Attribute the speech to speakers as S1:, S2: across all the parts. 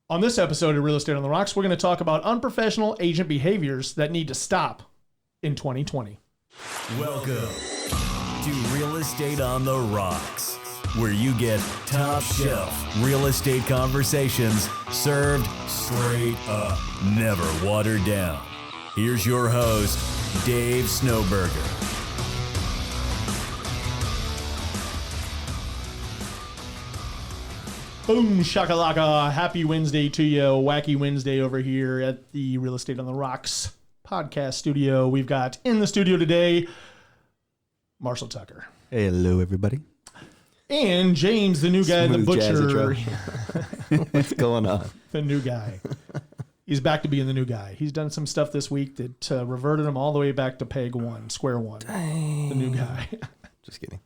S1: On this episode of Real Estate on the Rocks, we're going to talk about unprofessional agent behaviors that need to stop in 2020.
S2: Welcome to Real Estate on the Rocks, where you get top shelf real estate conversations served straight up, never watered down. Here's your host, Dave Snowberger.
S1: Boom, shakalaka. Happy Wednesday to you. Wacky Wednesday over here at the Real Estate on the Rocks podcast studio. We've got in the studio today, Marshall Tucker.
S3: Hello, everybody.
S1: And James, the new guy, the butcher.
S3: What's going on?
S1: The new guy. He's back to being the new guy. He's done some stuff this week that reverted him all the way back to peg one, square one.
S3: Dang.
S1: The new guy.
S3: Just kidding.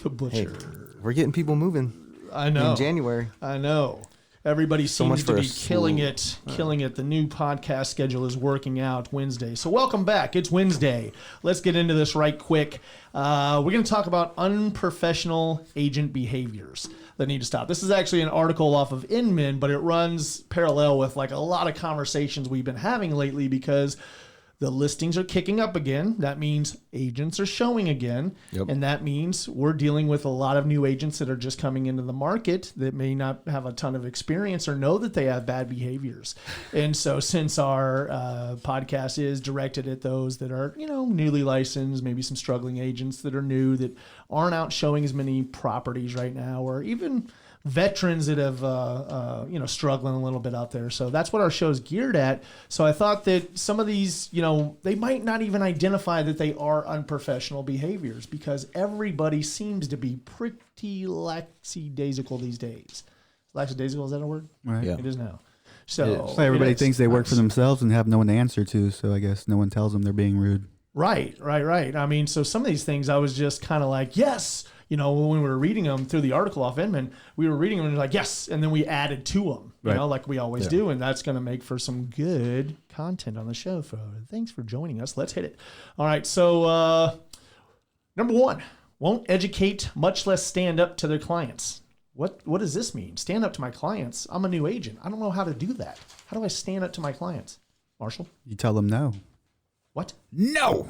S1: The butcher.
S3: Hey, we're getting people moving.
S1: I know.
S3: In January.
S1: I know. Everybody seems to be killing
S3: swoop.
S1: it, killing it. The new podcast schedule is working out Wednesday. So welcome back. It's Wednesday. Let's get into this right quick. We're going to talk about unprofessional agent behaviors that need to stop. This is actually an article off of Inman, but it runs parallel with like a lot of conversations we've been having lately because the listings are kicking up again. That means agents are showing again.
S3: Yep.
S1: And that means we're dealing with a lot of new agents that are just coming into the market that may not have a ton of experience or know that they have bad behaviors. And so since our podcast is directed at those that are, newly licensed, maybe some struggling agents that are new, that aren't out showing as many properties right now, or even veterans that have, struggling a little bit out there. So that's what our show's geared at. So I thought that some of these, they might not even identify that they are unprofessional behaviors because everybody seems to be pretty lackadaisical these days. Lackadaisical, is that a word?
S3: Right. Yeah.
S1: It is now. So
S3: everybody thinks they work for themselves and have no one to answer to. So I guess no one tells them they're being rude.
S1: Right. I mean, so some of these things I was just kind of like, yes. When we were reading them through the article off Inman, we were reading them and like, yes. And then we added to them, like we always do. And that's going to make for some good content on the show. Thanks for joining us. Let's hit it. All right. So number one, won't educate, much less stand up to their clients. What does this mean? Stand up to my clients? I'm a new agent. I don't know how to do that. How do I stand up to my clients? Marshall?
S3: You tell them no.
S1: What?
S3: No.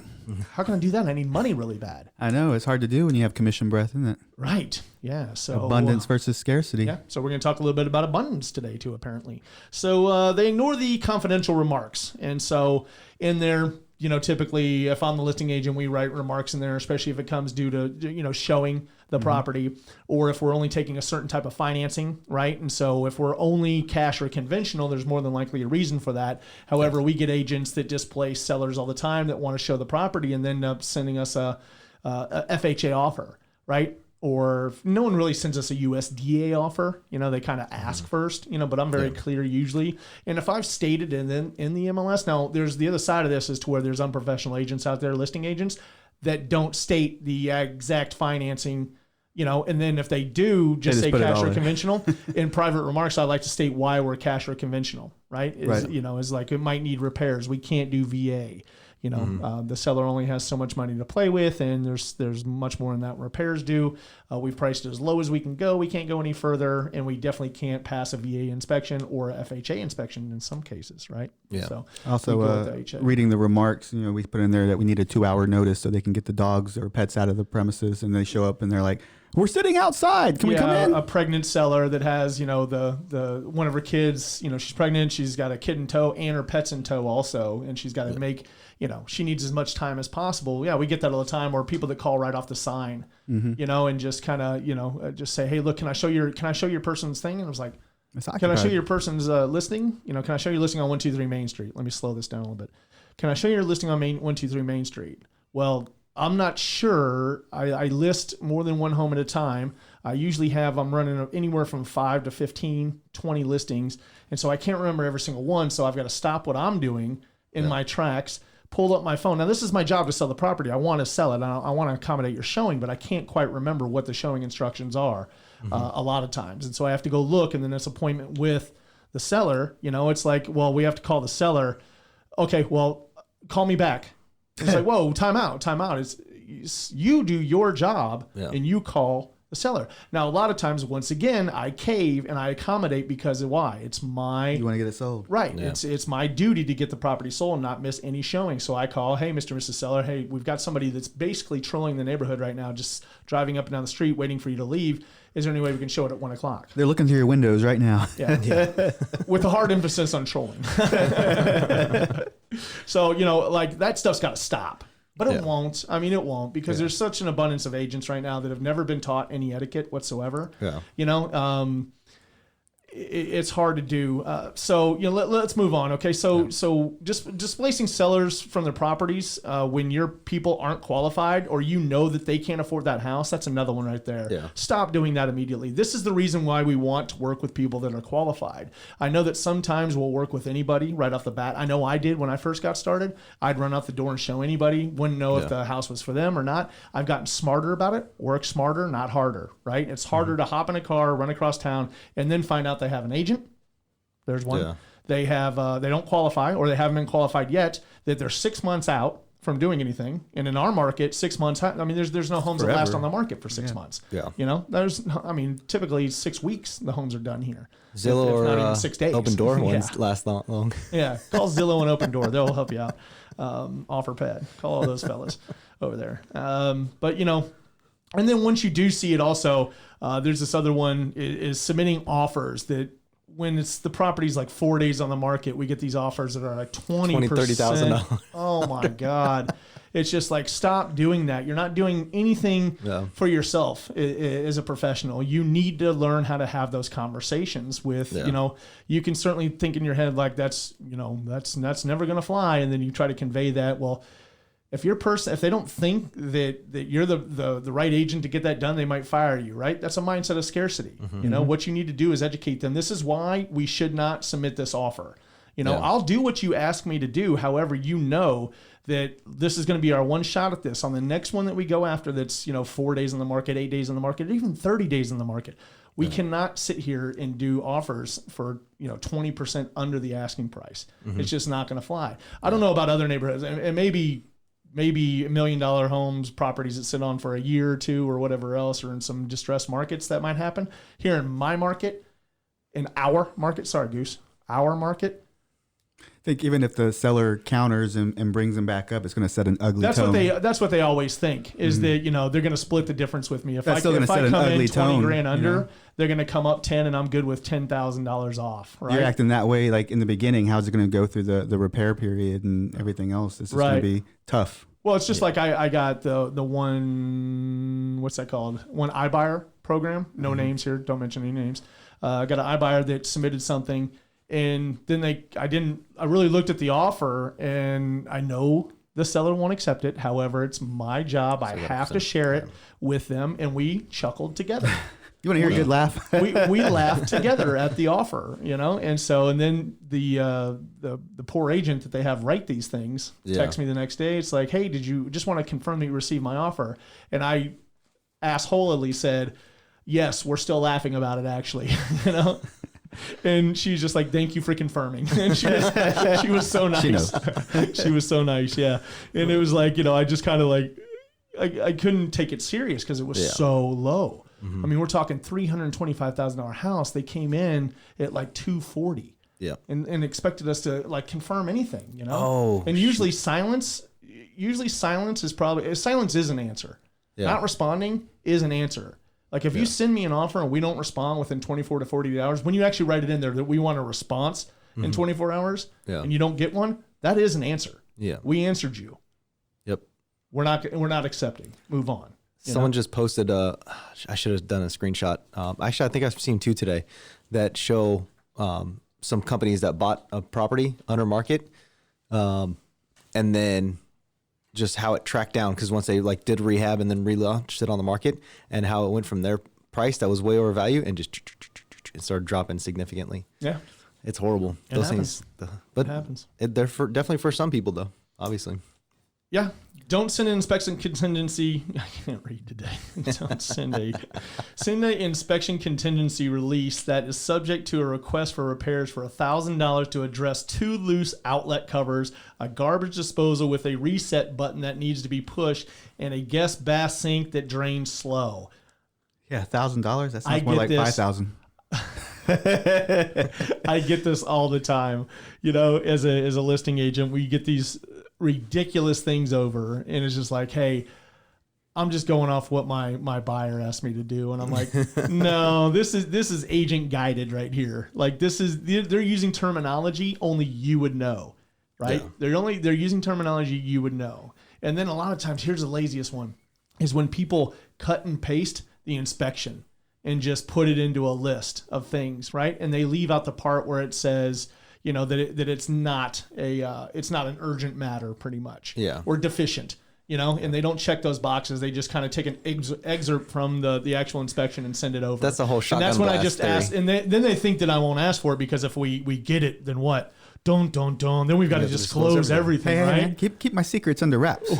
S1: How can I do that? I need money really bad.
S3: I know. It's hard to do when you have commission breath, isn't it?
S1: Right. Yeah. So
S3: abundance versus scarcity.
S1: Yeah. So we're going to talk a little bit about abundance today too, apparently. So they ignore the confidential remarks. And so in there, typically if I'm the listing agent, we write remarks in there, especially if it comes due to, showing the property, or if we're only taking a certain type of financing, right? And so if we're only cash or conventional, there's more than likely a reason for that. However, we get agents that displace sellers all the time that want to show the property and then end up sending us a FHA offer, right? Or no one really sends us a USDA offer. They kind of ask first, but I'm very clear usually. And if I've stated in the MLS, now there's the other side of this is to where there's unprofessional agents out there, listing agents, that don't state the exact financing, and then if they do just say cash or conventional, in private remarks, I like to state why we're cash or conventional, right? Is like it might need repairs. We can't do VA. The seller only has so much money to play with, and there's much more in that repairs do. We've priced it as low as we can go. We can't go any further, and we definitely can't pass a VA inspection or a FHA inspection in some cases, right?
S3: Yeah.
S1: So
S3: also, reading the remarks, we put in there that we need a 2-hour notice so they can get the dogs or pets out of the premises, and they show up and they're like, "We're sitting outside. Can we come in?"
S1: A pregnant seller that has, the one of her kids, she's pregnant, she's got a kid in tow and her pet's in tow also, and she's got to make, she needs as much time as possible. Yeah, we get that all the time, or people that call right off the sign, and just kind of, just say, "Hey, look, can I show your person's thing?" And I was like, "Can I show your person's listing? Can I show your listing on 123 Main Street?" Let me slow this down a little bit. "Can I show your listing on 123 Main Street?" Well, I'm not sure. I list more than one home at a time. I usually I'm running anywhere from 5 to 15, 20 listings. And so I can't remember every single one. So I've got to stop what I'm doing in my tracks, pull up my phone. Now, this is my job to sell the property. I want to sell it. I want to accommodate your showing, but I can't quite remember what the showing instructions are a lot of times. And so I have to go look, and then this appointment with the seller, it's like, well, we have to call the seller. Okay, well, call me back. It's like, whoa, time out. It's you do your job and you call the seller. Now, a lot of times, once again, I cave and I accommodate because of why? It's my...
S3: You want to get it sold.
S1: Right. Yeah. It's my duty to get the property sold and not miss any showing. So I call, hey, Mr. and Mrs. Seller, hey, we've got somebody that's basically trolling the neighborhood right now, just driving up and down the street, waiting for you to leave. Is there any way we can show it at 1 o'clock?
S3: They're looking through your windows right now.
S1: Yeah. With a hard emphasis on trolling. So, like that stuff's got to stop. But it won't. I mean, it won't because there's such an abundance of agents right now that have never been taught any etiquette whatsoever. Yeah. It's hard to do. So let's move on. Okay. So just displacing sellers from their properties when your people aren't qualified or that they can't afford that house. That's another one right there. Yeah. Stop doing that immediately. This is the reason why we want to work with people that are qualified. I know that sometimes we'll work with anybody right off the bat. I know I did when I first got started. I'd run out the door and show anybody. Wouldn't know if the house was for them or not. I've gotten smarter about it. Work smarter, not harder. Right? It's harder to hop in a car, run across town, and then find out they have an agent. There's one. Yeah. They have they don't qualify or they haven't been qualified yet, that they're 6 months out from doing anything. And in our market, 6 months, I mean, there's no homes that last on the market for 6 months. Yeah. Typically 6 weeks the homes are done here.
S4: Zillow
S1: if
S4: or
S1: not even 6 days.
S4: Open Door ones last long.
S1: Yeah. Call Zillow and Open Door. They'll help you out. Offer pad. Call all those fellas over there. And then once you do see it also, there's this other one is submitting offers that when it's the property's like 4 days on the market, we get these offers that are like $20,000,
S4: $30,000.
S1: Oh my God. It's just like, stop doing that. You're not doing anything for yourself as a professional. You need to learn how to have those conversations with, you can certainly think in your head like that's never going to fly. And then you try to convey that. Well, if they don't think that you're the right agent to get that done, they might fire you, right? That's a mindset of scarcity. Mm-hmm. What you need to do is educate them. This is why we should not submit this offer. I'll do what you ask me to do. However, that this is going to be our one shot at this. On the next one that we go after that's, 4 days on the market, 8 days on the market, even 30 days on the market, we cannot sit here and do offers for, 20% under the asking price. Mm-hmm. It's just not going to fly. I don't know about other neighborhoods, and maybe $1 million homes, properties that sit on for a year or two or whatever else, or in some distressed markets that might happen. Here in my market, our market,
S3: I think even if the seller counters and brings them back up, it's going to set an ugly tone.
S1: That's what they always think is that, they're going to split the difference with me. If I come in
S3: 20
S1: grand under, they're going to come up 10 and I'm good with $10,000 off. Right?
S3: You're acting that way. Like in the beginning, how's it going to go through the repair period and everything else? This is going to be tough.
S1: Well, it's just like I got the one, what's that called? One iBuyer program. No names here. Don't mention any names. I got an iBuyer that submitted something. And then I really looked at the offer and I know the seller won't accept it. However, it's my job. I have to share it with them. And we chuckled together.
S3: You want to hear a good laugh?
S1: we laughed together at the offer, and then the poor agent that they have write these things texts me the next day. It's like, hey, did you just want to confirm that you received my offer? And I assholily said, yes, we're still laughing about it actually, And she's just like, thank you for confirming. And she was so nice. She was so nice. Yeah. And it was like, I just kind of like, I couldn't take it serious because it was so low. Mm-hmm. I mean, we're talking $325,000 house. They came in at like $240,000. Yeah. And expected us to like confirm anything, Oh. And usually silence is an answer. Yeah. Not responding is an answer. Like if you send me an offer and we don't respond within 24 to 48 hours, when you actually write it in there that we want a response in 24 hours and you don't get one, that is an answer. Yeah. We answered you. Yep. We're not accepting. Move on.
S4: Someone just posted I should have done a screenshot. Actually, I think I've seen two today that show some companies that bought a property under market and then just how it tracked down, because once they like did rehab and then relaunched it on the market, and how it went from their price that was way over value and just it started dropping significantly. Yeah, it's horrible.
S1: Those things,
S4: but it happens. They're definitely for some people though, obviously.
S1: Yeah. Don't send an inspection contingency. I can't read today. Don't send an inspection contingency release that is subject to a request for repairs for $1,000 to address 2 loose outlet covers, a garbage disposal with a reset button that needs to be pushed, and a guest bath sink that drains slow.
S3: Yeah, $1,000. That
S1: I
S3: sounds more
S1: get
S3: like
S1: this.
S3: 5,000.
S1: I get this all the time. You know, as a listing agent, we get these ridiculous things over, and it's just like, hey, I'm just going off what my buyer asked me to do, and I'm like, no, this is agent guided right here. Like they're using terminology only you would know, right? Yeah. They're using terminology you would know, and then a lot of times, here's the laziest one, is when people cut and paste the inspection and just put it into a list of things, right? And they leave out the part where it says, you know, that it's not an urgent matter, pretty much, or deficient. You know, and they don't check those boxes. They just kind of take an excerpt from the actual inspection and send it over.
S4: That's the whole shotgun.
S1: And that's when I
S4: blast
S1: just
S4: theory.
S1: asked, and then they think that I won't ask for it because if we get it, then what? Don't. Then we've got to disclose everything,
S3: Hey,
S1: right?
S3: man, keep my secrets under wraps.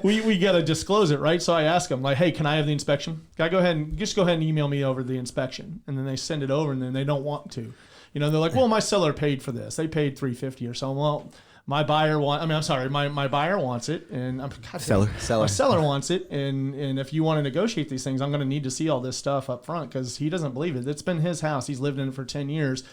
S1: we got to disclose it, right? So I ask them, like, hey, can I have the inspection? Can I go ahead and email me over the inspection? And then they send it over, and then they don't want to. You know, they're like, well, my seller paid for this. They paid $350 or so. Well, my buyer my buyer wants it, and my seller wants it, and if you want to negotiate these things, I'm going to need to see all this stuff up front because he doesn't believe it. It's been his house; he's lived in it for 10 years.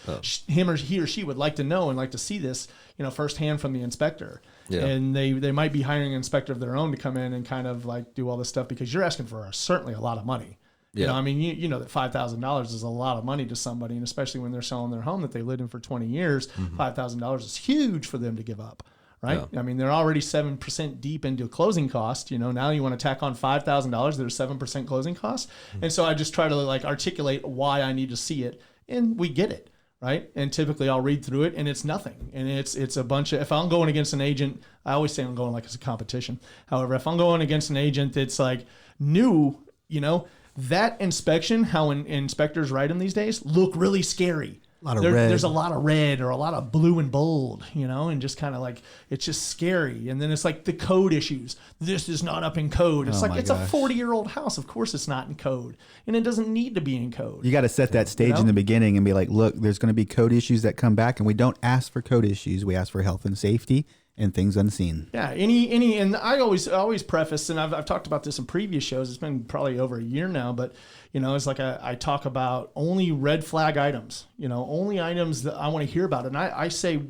S1: He or she would like to know and like to see this, you know, firsthand from the inspector. Yeah. And they might be hiring an inspector of their own to come in and kind of like do all this stuff because you're asking for certainly a lot of money. Yeah. You know, I mean, you know that $5,000 is a lot of money to somebody, and especially when they're selling their home that they lived in for 20 years, $5,000 is huge for them to give up, right? Yeah. I mean, they're already 7% deep into closing cost. You know, now you want to tack on $5,000, there's 7% closing costs. And so I just try to like articulate why I need to see it, and we get it, right? And typically I'll read through it, and it's nothing. And it's a bunch of, if I'm going against an agent, I always say I'm going like it's a competition. However, if I'm going against an agent that's like new, you know, that inspection, how inspectors write them these days, look really scary.
S3: Red.
S1: There's a lot of red or a lot of blue and bold, you know, and just kind of like, it's just scary. And then it's like the code issues. This is not up in code. It's like, it's a 40-year-old house. Of course it's not in code. And it doesn't need to be in code.
S3: You got to set that stage in the beginning and be like, look, there's going to be code issues that come back, and we don't ask for code issues. We ask for health and safety and things unseen.
S1: Yeah, and I always preface, and I've talked about this in previous shows. It's been probably over a year now, but you know, it's like I talk about only red flag items. You know, only items that I want to hear about, and I say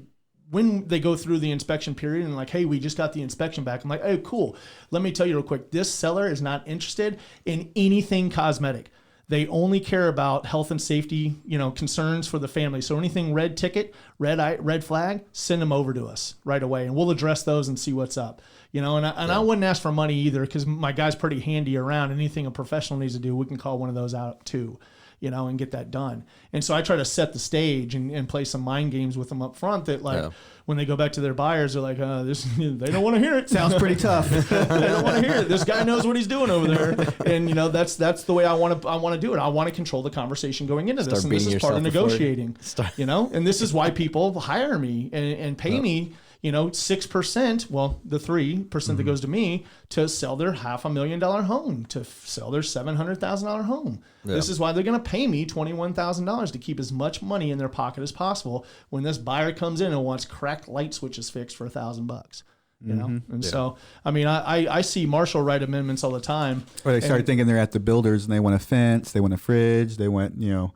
S1: when they go through the inspection period and like, hey, we just got the inspection back. I'm like, oh, cool. Let me tell you real quick. This seller is not interested in anything cosmetic. They only care about health and safety, you know, concerns for the family. So anything red ticket, red flag, send them over to us right away, and we'll address those and see what's up. You know, and I wouldn't ask for money either because my guy's pretty handy around. Anything a professional needs to do, we can call one of those out too, you know, and get that done. And so I try to set the stage and play some mind games with them up front that like when they go back to their buyers, they're like, they don't want to hear it.
S3: Sounds pretty tough.
S1: They don't want to hear it. This guy knows what he's doing over there. And you know, that's the way I want to do it. I want to control the conversation going into this. And this is part of negotiating, you know, and this is why people hire me and pay me, you know, 6%, well, the 3% that goes to me to sell their $500,000 home, to sell their $700,000 home. Yeah. This is why they're going to pay me $21,000 to keep as much money in their pocket as possible when this buyer comes in and wants cracked light switches fixed for $1,000. You know, and so I mean, I see Marshall write amendments all the time.
S3: Or they start thinking they're at the builders and they want a fence, they want a fridge, they want, you know,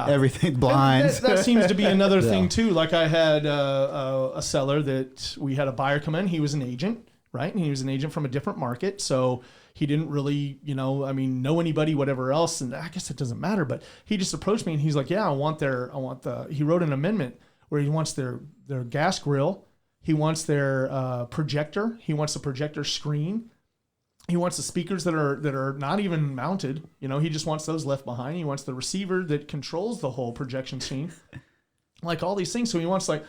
S3: everything, blinds.
S1: That seems to be another thing too. Like I had a seller that we had a buyer come in. He was an agent, right? And he was an agent from a different market, so he didn't really, you know, I mean, know anybody, whatever else. And I guess it doesn't matter. But he just approached me and he's like, yeah, he wrote an amendment where he wants their gas grill. He wants their projector. He wants the projector screen. He wants the speakers that are not even mounted. You know, he just wants those left behind. He wants the receiver that controls the whole projection scene. Like all these things. So he wants, like,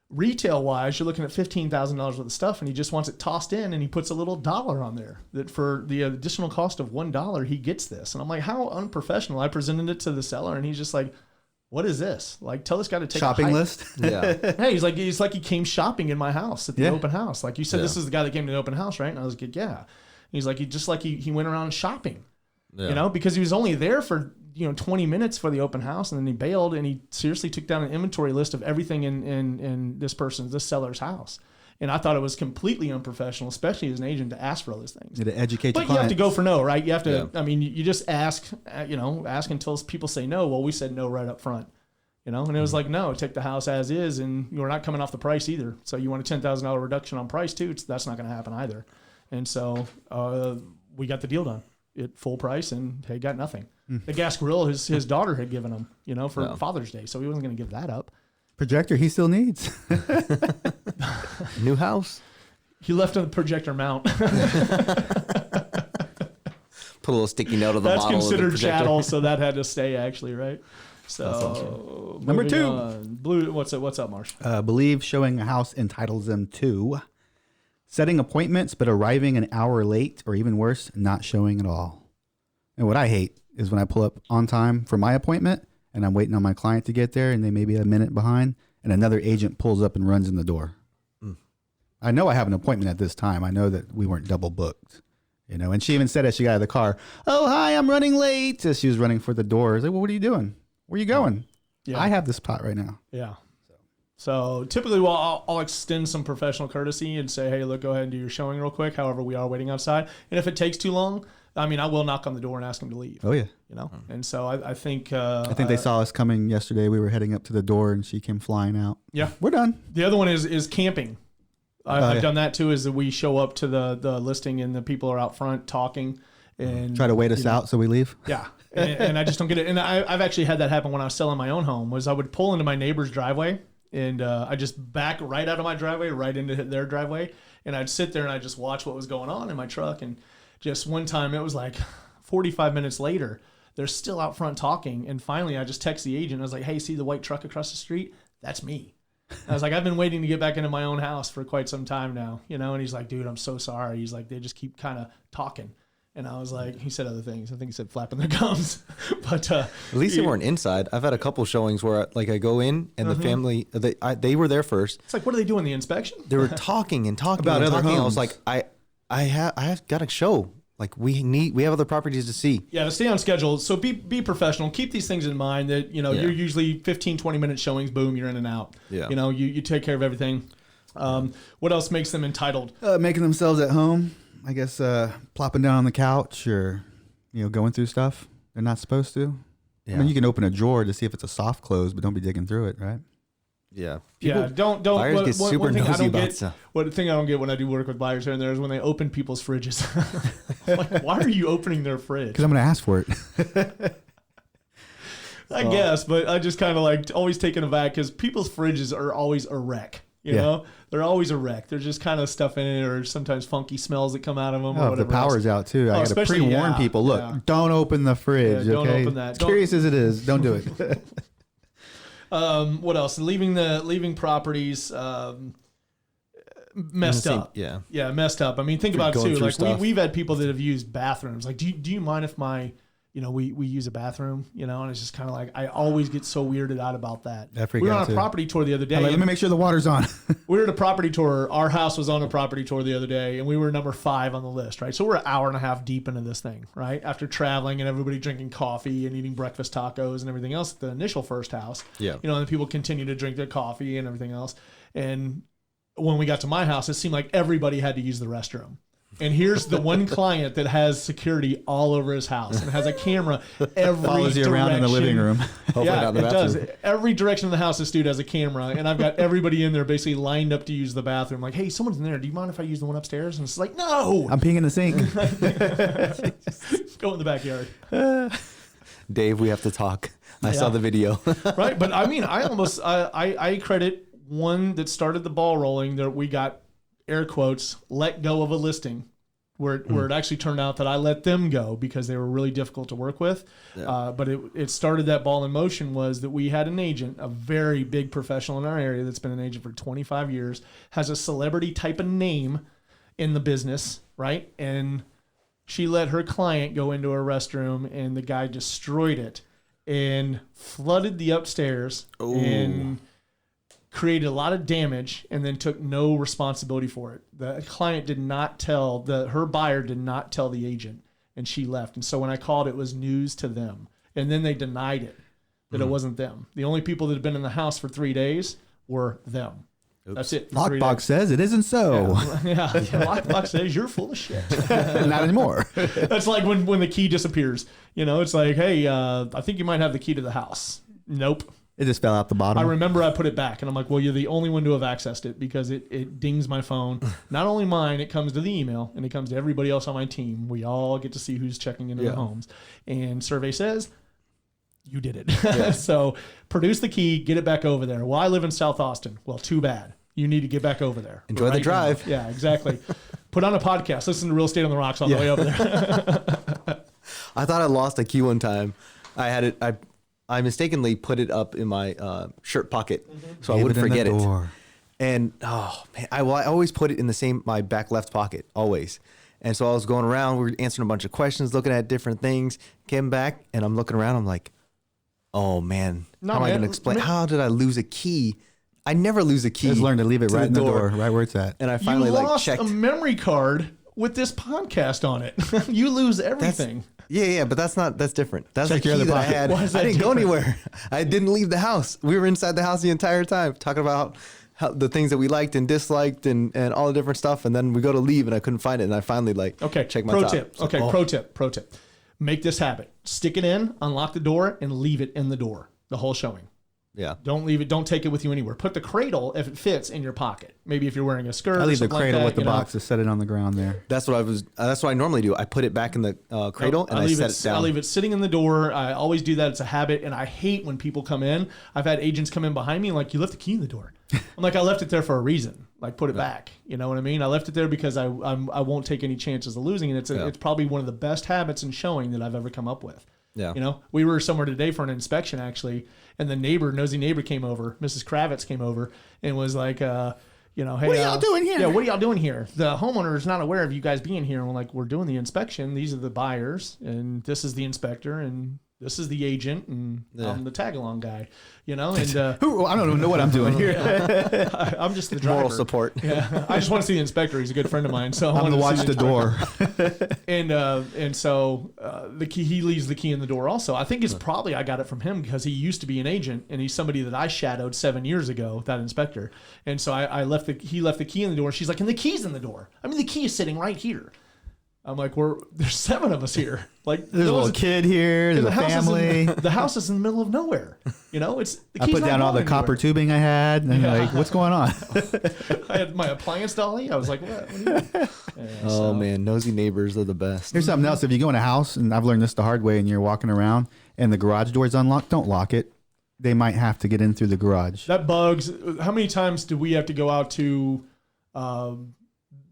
S1: retail-wise, you're looking at $15,000 worth of stuff, and he just wants it tossed in, and he puts a little dollar on there that for the additional cost of $1, he gets this. And I'm like, how unprofessional. I presented it to the seller, and he's just like, what is this? Like, tell this guy to take
S3: shopping list.
S1: Yeah. Hey, he's like he came shopping in my house at the open house. Like you said, this is the guy that came to the open house, right? And I was like, yeah. And he's like, he went around shopping, you know, because he was only there for, you know, 20 minutes for the open house, and then he bailed, and he seriously took down an inventory list of everything in this seller's house. And I thought it was completely unprofessional, especially as an agent, to ask for all those things.
S3: To educate
S1: But
S3: your
S1: you have to
S3: clients.
S1: go for no, right? You have to,
S4: Yeah.
S1: I mean, you just ask, ask until people say no. Well, we said no right up front, and it was like, no, take the house as is, and you're not coming off the price either. So you want a $10,000 reduction on price too. That's not going to happen either. And so we got the deal done at full price, and he got nothing. The gas grill his daughter had given him, for Father's Day. So he wasn't going to give that up.
S3: Projector he still needs.
S4: New house.
S1: He left on the projector mount.
S4: Put a little sticky note of the
S1: That's
S4: model of the
S1: considered
S4: projector.
S1: chattel, so that had to stay actually, right? So
S3: Number
S1: moving
S3: 2.
S1: on. Blue, what's up, Marsh?
S3: Believe showing a house entitles them to setting appointments but arriving an hour late, or even worse, not showing at all. And what I hate is when I pull up on time for my appointment and I'm waiting on my client to get there and they may be a minute behind and another agent pulls up and runs in the door. I know I have an appointment at this time. I know that we weren't double booked, and she even said as she got out of the car, "Oh, hi, I'm running late," as she was running for the door. I was like, "Well, what are you doing? Where are you going?"
S1: Yeah.
S3: I have this spot right now.
S1: Yeah. So typically, I'll extend some professional courtesy and say, hey, look, go ahead and do your showing real quick. However, we are waiting outside. And if it takes too long, I will knock on the door and ask them to leave.
S3: Oh, yeah.
S1: And so I think...
S3: I think they saw us coming yesterday. We were heading up to the door and she came flying out.
S1: Yeah.
S3: We're done.
S1: The other one is camping. I've
S3: yeah.
S1: done that too, is that we show up to the listing and the people are out front talking and...
S3: Try to wait us out so we leave.
S1: Yeah. and I just don't get it. And I've actually had that happen when I was selling my own home, was I would pull into my neighbor's driveway and I just back right out of my driveway, right into their driveway. And I'd sit there and I'd just watch what was going on in my truck. And just one time, it was like 45 minutes later, they're still out front talking. And finally, I just text the agent. I was like, hey, see the white truck across the street? That's me. I was like, I've been waiting to get back into my own house for quite some time now, and he's like, dude, I'm so sorry. He's like, they just keep kind of talking. And I was like, he said other things. I think he said flapping their gums. But
S4: at least they weren't inside. I've had a couple showings where I go in and the family, they were there first.
S1: It's like, what are they doing? The inspection?
S4: They were talking and talking
S3: About
S4: and
S3: other
S4: talking. I
S3: homes.
S4: was like, I have got to show. Like we have other properties to see.
S1: Yeah, to stay on schedule. So be professional. Keep these things in mind that, you're usually 15, 20 minute showings. Boom, you're in and out.
S4: Yeah.
S1: You take care of everything. What else makes them entitled?
S3: Making themselves at home. I guess plopping down on the couch or, going through stuff they're not supposed to.
S4: Yeah.
S3: I mean, you can open a drawer to see if it's a soft close, but don't be digging through it, right?
S4: Yeah.
S1: Don't.
S4: Buyers get super
S1: one thing I
S4: nosy
S1: don't
S4: about
S1: get,
S4: stuff.
S1: One thing I don't get when I do work with buyers here and there is when they open people's fridges. Like, why are you opening their fridge?
S3: Because I'm going to ask for it.
S1: I guess, but I just kind of like always taken aback because people's fridges are always a wreck. You know, they're always a wreck. There's just kind of stuff in it, or sometimes funky smells that come out of them. Or
S3: Oh, if
S1: whatever
S3: the power's
S1: else.
S3: out too. I got to
S1: especially-
S3: pre-warn
S1: yeah,
S3: people. Look,
S1: yeah.
S3: don't open the fridge.
S1: Yeah, don't
S3: okay?
S1: open that.
S3: As curious as it is, don't do it.
S1: What else? Leaving properties messed up.
S4: Yeah.
S1: Messed up. I mean, think about it
S4: Going
S1: too.
S4: through
S1: Like
S4: stuff.
S1: we've had people that have used bathrooms. Like, do you mind if we use a bathroom? And it's just kind of like I always get so weirded out about that.
S3: I freak
S1: We were
S3: out
S1: on a
S3: too.
S1: property tour the other day.
S3: I'm like, let me make sure the water's on.
S1: We were at a property tour. Our house was on a property tour the other day, and we were number 5 on the list, right? So we're an hour and a half deep into this thing, right? After traveling and everybody drinking coffee and eating breakfast tacos and everything else at the initial first house.
S4: Yeah.
S1: And the people continue to drink their coffee and everything else. And when we got to my house, it seemed like everybody had to use the restroom. And here's the one client that has security all over his house and has a camera every
S3: Follows you around in the living room.
S4: Hopefully
S1: Yeah,
S4: not the
S1: it does.
S4: bathroom.
S1: Every direction of the house, this dude has a camera, and I've got everybody in there basically lined up to use the bathroom. Like, hey, someone's in there. Do you mind if I use the one upstairs? And it's like, no,
S3: I'm peeing in the sink.
S1: go in the backyard.
S4: Dave, we have to talk. I saw the video.
S1: Right? But I mean, I credit one that started the ball rolling that we got, air quotes, let go of a listing where it actually turned out that I let them go because they were really difficult to work with. But it started that ball in motion was that we had an agent, a very big professional in our area that's been an agent for 25 years, has a celebrity type of name in the business, right? And she let her client go into her restroom and the guy destroyed it and flooded the upstairs and created a lot of damage and then took no responsibility for it. The client did not tell, her buyer did not tell the agent, and she left. And so when I called, it was news to them. And then they denied it, that it wasn't them. The only people that had been in the house for 3 days were them. That's it. 3
S3: Lockbox
S1: days.
S3: says it isn't so.
S1: Yeah. Lockbox says you're full of shit.
S3: Not anymore.
S1: That's like when the key disappears. It's like, hey, I think you might have the key to the house. Nope.
S3: It just fell out the bottom.
S1: I remember I put it back, and I'm like, well, you're the only one to have accessed it because it dings my phone. Not only mine, it comes to the email, and it comes to everybody else on my team. We all get to see who's checking into the homes. And survey says, you did it. Yeah. So produce the key, get it back over there. Well, I live in South Austin. Well, too bad. You need to get back over there.
S4: Enjoy the drive.
S1: Now. Yeah, exactly. Put on a podcast. Listen to Real Estate on the Rocks on the way over there.
S4: I thought I lost a key one time. I had it. I mistakenly put it up in my shirt pocket, so I wouldn't forget it. And oh man, I always put it in my back left pocket, always. And so I was going around, we were answering a bunch of questions, looking at different things. Came back, and I'm looking around. I'm like, oh man, how am I going to explain? How did I lose a key? I never lose a key.
S3: Just learn to leave it right in the door, right where it's at.
S4: And I finally
S1: lost
S4: checked
S1: a memory card with this podcast on it. You lose everything.
S4: Yeah, but that's different. That's the
S3: Check
S4: key
S3: your other
S4: that I
S3: pocket.
S4: had.
S1: Why is that
S4: I didn't
S1: different?
S4: go anywhere. I didn't leave the house. We were inside the house the entire time, talking about the things that we liked and disliked and all the different stuff. And then we go to leave, and I couldn't find it. And I finally checked my top.
S1: Tip.
S4: So,
S1: Okay, pro tip. Make this habit. Stick it in, unlock the door, and leave it in the door the whole showing.
S4: Yeah.
S1: Don't leave it. Don't take it with you anywhere. Put the cradle, if it fits, in your pocket. Maybe if you're wearing a skirt.
S3: I leave the
S1: or something
S3: cradle
S1: like that,
S3: with the box to set it on the ground there.
S4: That's what I normally do. I put it back in the cradle and I set it down.
S1: I leave it sitting in the door. I always do that. It's a habit, and I hate when people come in. I've had agents come in behind me like, you left the key in the door. I'm like, I left it there for a reason. Like, put it back. You know what I mean? I left it there because I won't take any chances of losing it. It's probably one of the best habits in showing that I've ever come up with. Yeah. We were somewhere today for an inspection actually, and the nosy neighbor came over, Mrs. Kravitz came over and was like, hey, what
S3: are y'all doing here?
S1: Yeah, what are y'all doing here? The homeowner is not aware of you guys being here. And we're like, we're doing the inspection. These are the buyers, and this is the inspector, and this is the agent, and I'm the tag-along guy, and
S3: I don't even know what I'm doing here.
S1: I'm just the driver.
S4: Moral support.
S1: Yeah, I just want to see the inspector. He's a good friend of mine, so
S3: I'm to watch the door.
S1: And so the key, he leaves the key in the door. Also, I think it's probably I got it from him because he used to be an agent, and he's somebody that I shadowed 7 years ago. That inspector, and so he left the key in the door. She's like, and the key's in the door. I mean, the key is sitting right here. I'm like, there's 7 of us here. Like,
S3: There's a little kid here. There's a family.
S1: The house is in the middle of nowhere. It's.
S3: I put down all the copper tubing I had, and like, what's going on?
S1: I had my appliance dolly. I was like, what are you doing?
S4: Man, nosy neighbors are the best.
S3: Here's something else. If you go in a house, and I've learned this the hard way, and you're walking around, and the garage door is unlocked, don't lock it. They might have to get in through the garage.
S1: That bugs. How many times do we have to go out to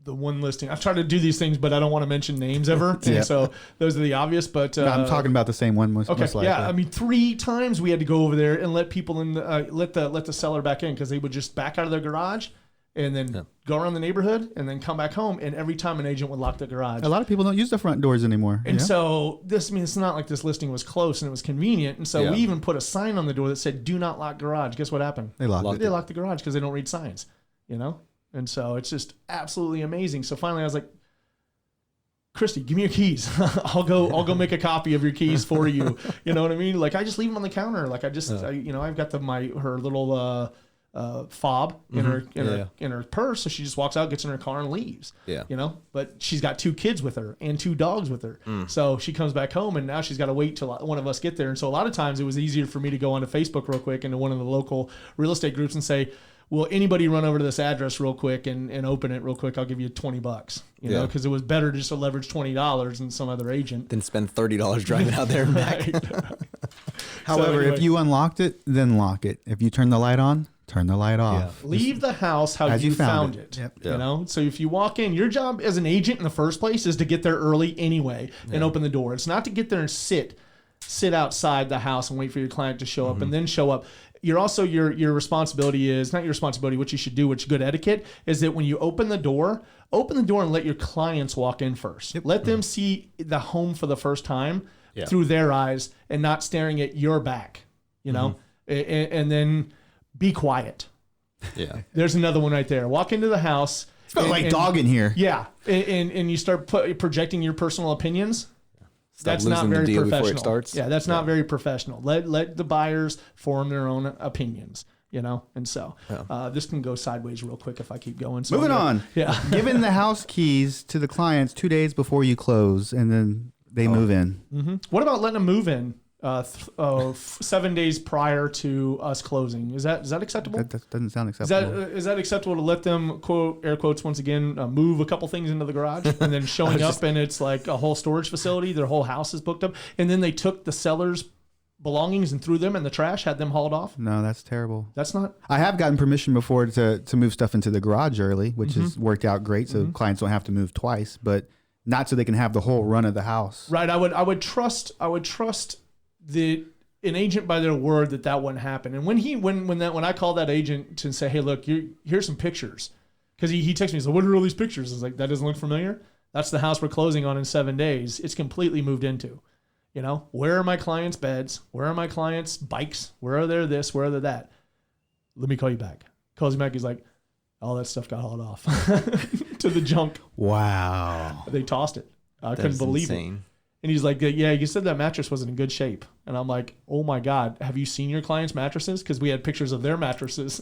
S1: the one listing? I've tried to do these things, but I don't want to mention names ever. And so those are the obvious, but
S3: No, I'm talking about the same one most likely.
S1: Yeah. I mean, 3 times we had to go over there and let people in, let the seller back in, because they would just back out of their garage and then go around the neighborhood and then come back home. And every time an agent would lock the garage.
S3: A lot of people don't use the front doors anymore.
S1: And so it's not like this listing was close and it was convenient. And so we even put a sign on the door that said, do not lock garage. Guess what happened?
S3: They locked it.
S1: They locked the garage because they don't read signs, And so it's just absolutely amazing. So finally I was like, Christy, give me your keys. I'll go make a copy of your keys for you. You know what I mean? Like, I just leave them on the counter. Like, I've got her little fob in her purse. So she just walks out, gets in her car and leaves. Yeah. But she's got 2 kids with her and 2 dogs with her. So she comes back home, and now she's got to wait till one of us get there. And so a lot of times it was easier for me to go onto Facebook real quick into one of the local real estate groups and say, will anybody run over to this address real quick and open it real quick? I'll give you $20, because it was better just to leverage $20 than some other agent.
S4: Then spend $30 driving out there and back.
S3: However, if you unlocked it, then lock it. If you turn the light on, turn the light off.
S1: Leave the house how you found it. Yep. So if you walk in, your job as an agent in the first place is to get there early anyway and open the door. It's not to get there and sit outside the house and wait for your client to show up and then show up. You're also your responsibility is not your responsibility. What you should do, what's good etiquette, is that when you open the door and let your clients walk in first. Yep. Let them see the home for the first time through their eyes and not staring at your back. And then be quiet. Yeah. There's another one right there. Walk into the house.
S3: It smells like dog in here.
S1: Yeah, and you start projecting your personal opinions. That's not very professional. Yeah, that's not very professional. Let the buyers form their own opinions. you know? And so this can go sideways real quick if I keep going. So
S3: Moving on.
S1: Yeah.
S3: Giving the house keys to the clients 2 days before you close, and then they move in.
S1: What about letting them move in 7 days prior to us closing? Is that acceptable?
S3: That doesn't sound acceptable.
S1: Is that acceptable to let them, quote, air quotes once again, move a couple things into the garage and then showing up and it's like a whole storage facility, their whole house is booked up, and then they took the seller's belongings and threw them in the trash, had them hauled off?
S3: No, that's terrible.
S1: That's not...
S3: I have gotten permission before to move stuff into the garage early, which has worked out great, so clients don't have to move twice, but not so they can have the whole run of the house.
S1: Right. I would trust an agent by their word that wouldn't happen. And when I called that agent to say, hey, look, here's some pictures, because he texted me, he's like, what are all these pictures? I was like, that doesn't look familiar. That's the house we're closing on in 7 days. It's completely moved into. You know, where are my clients' beds? Where are my clients' bikes? Where are their this? Where are their that? Let me call you back. Calls me back. He's like, all that stuff got hauled off to the junk.
S3: Wow.
S1: They tossed it. I couldn't believe it. And he's like, yeah, you said that mattress wasn't in good shape. And I'm like, oh my God, have you seen your clients' mattresses? Because we had pictures of their mattresses.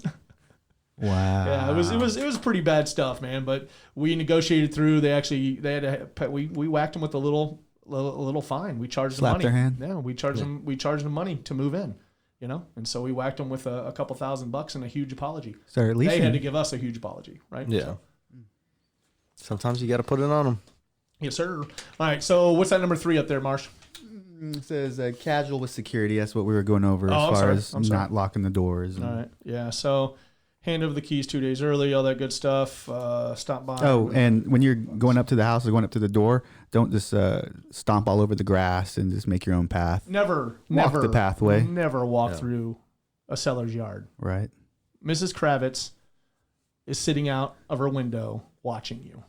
S3: Wow.
S1: Yeah, it was pretty bad stuff, man. But we negotiated through. They had we whacked them with a little fine. We charged them money.
S3: Slapped their hand.
S1: Yeah, we charged them money to move in. You know, and so we whacked them with a couple $1,000 and a huge apology.
S3: So at least
S1: they had to give us a huge apology, right?
S4: Yeah.
S1: So.
S4: Sometimes you got to put it on them.
S1: Yes, sir. All right. So what's that number 3 up there, Marsh?
S3: It says casual with security. That's what we were going over as not locking the doors.
S1: All right. Yeah. So hand over the keys 2 days early, all that good stuff. Stop by.
S3: Oh, and when you're going up to the house or going up to the door, don't just stomp all over the grass and just make your own path.
S1: Never
S3: walk the pathway.
S1: Never walk through a seller's yard.
S3: Right.
S1: Mrs. Kravitz is sitting out of her window watching you.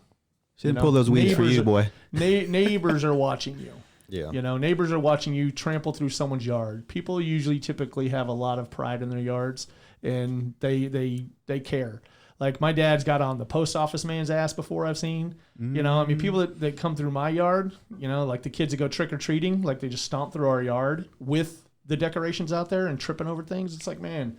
S3: She didn't pull those weeds for you, boy.
S1: Neighbors are watching you.
S4: Yeah.
S1: You know, neighbors are watching you trample through someone's yard. People typically have a lot of pride in their yards, and they care. Like my dad's got on the post office man's ass before I've seen. You know, I mean, people that come through my yard, you know, like the kids that go trick or treating, like they just stomp through our yard with the decorations out there and tripping over things. It's like, man,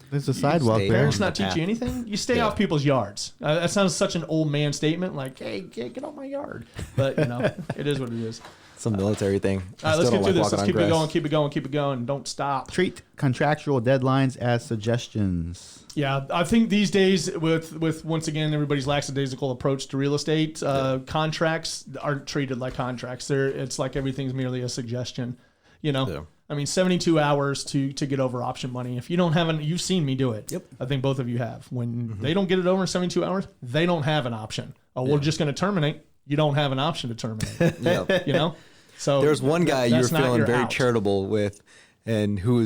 S3: there's a sidewalk there.
S1: Parents not teach you anything. You stay off people's yards. That sounds such an old man statement. Like, hey, get off my yard. But you know, it is what it is.
S4: It's a military thing.
S1: All right, let's get through this. Let's keep it going. Don't stop.
S3: Treat contractual deadlines as suggestions.
S1: Yeah, I think these days with once again everybody's lackadaisical approach to real estate, contracts aren't treated like contracts. It's like everything's merely a suggestion. You know. Yeah. I mean, 72 hours to get over option money. If you don't have you've seen me do it.
S3: Yep.
S1: I think both of you have. When they don't get it over in 72 hours, they don't have an option. Oh, we're just going to terminate. You don't have an option to terminate.
S4: Yep.
S1: You know? So
S4: there's one guy you were feeling very
S1: out.
S4: charitable with, and who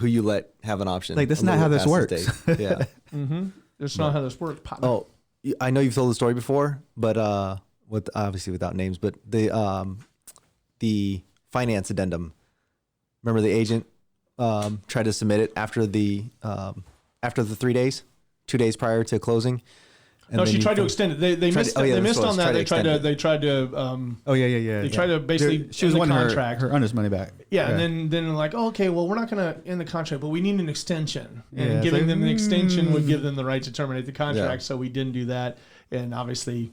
S4: you let have an option.
S3: Like, that's not how this works.
S4: Yeah.
S1: That's not how this works.
S4: Oh, I know you've told the story before, but obviously without names, but the finance addendum. Remember the agent tried to submit it after the 3 days, 2 days prior to closing.
S1: And no, she tried to extend it. They missed on that. They tried to. They tried to basically.
S3: She was wanting her Earnest money back.
S1: Yeah, and then like, oh, okay, well, we're not going to end the contract, but we need an extension. And giving them the extension would give them the right to terminate the contract. So we didn't do that, and obviously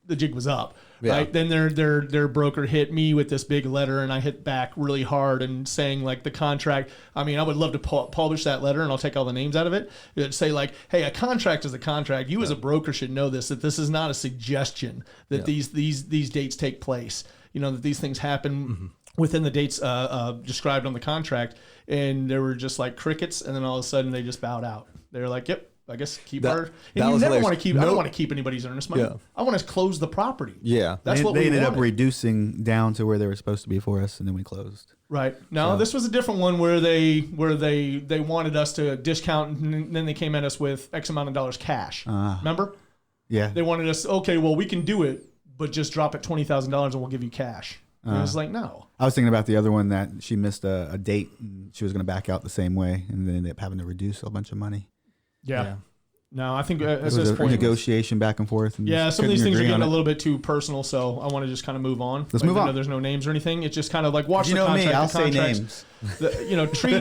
S1: the jig was up.
S4: Yeah.
S1: Right. Then their broker hit me with this big letter, and I hit back really hard and saying like the contract. I mean, I would love to publish that letter, and I'll take all the names out of it. It'd say like, hey, a contract is a contract. You as a broker should know this, that this is not a suggestion that these dates take place. You know, that these things happen within the dates described on the contract. And there were just like crickets, and then all of a sudden they just bowed out. They were like, yep. I guess keep our. And you never want to keep. I don't want to keep anybody's earnest money. Yeah. I want to close the property.
S4: Yeah,
S1: that's what we
S3: ended up reducing down to where they were supposed to be for us, and then we closed.
S1: Right. No, this was a different one where they wanted us to discount, and then they came at us with X amount of dollars cash. Remember?
S3: Yeah.
S1: They wanted us. Okay, well, we can do it, but just drop it $20,000, and we'll give you cash. And I was like, no.
S3: I was thinking about the other one that she missed a date, and she was going to back out the same way, and then ended up having to reduce a bunch of money.
S1: Yeah. No, I think at
S3: this
S1: this point,
S3: negotiation back and forth. And
S1: some of these things are getting a little bit too personal, so I want to just kind of move on.
S3: Let's move on.
S1: There's no names or anything. It's just kind of like watch
S3: the
S1: contract.
S3: Me, I'll say names.
S1: treat